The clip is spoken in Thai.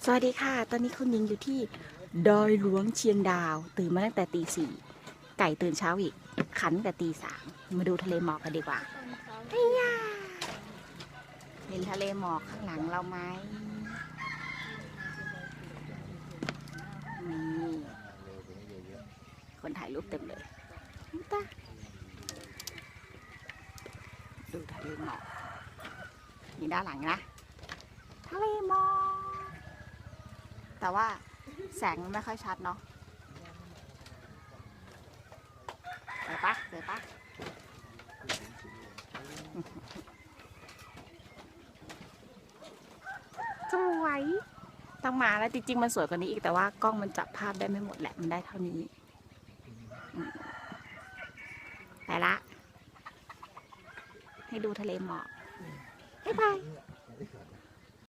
สวัสดีค่ะ ตอนนี้คุณหญิงอยู่ที่ดอยหลวงเชียงดาว ตื่นมาตั้งแต่ตี 4ไก่ตื่นเช้าอีก ขันแต่ตี 3มาดูทะเลหมอกกันดีกว่าเฮียเห็นทะเลหมอกข้างหลังเราไหมนี่คนถ่ายรูปเต็มเลยตาดูทะเลหมอกนี่ด้านหลังนะ ทะเลหมอก แต่ว่าแสงมันไม่ค่อยชัดเนาะเดี๋ยวปะสวยต้องมาแล้วจริงๆมันสวยกว่านี้อีกแต่ว่ากล้องมันจับภาพได้ไม่หมดแหละมันได้เท่านี้ไปละให้ดูทะเลหมอกบ๊ายบาย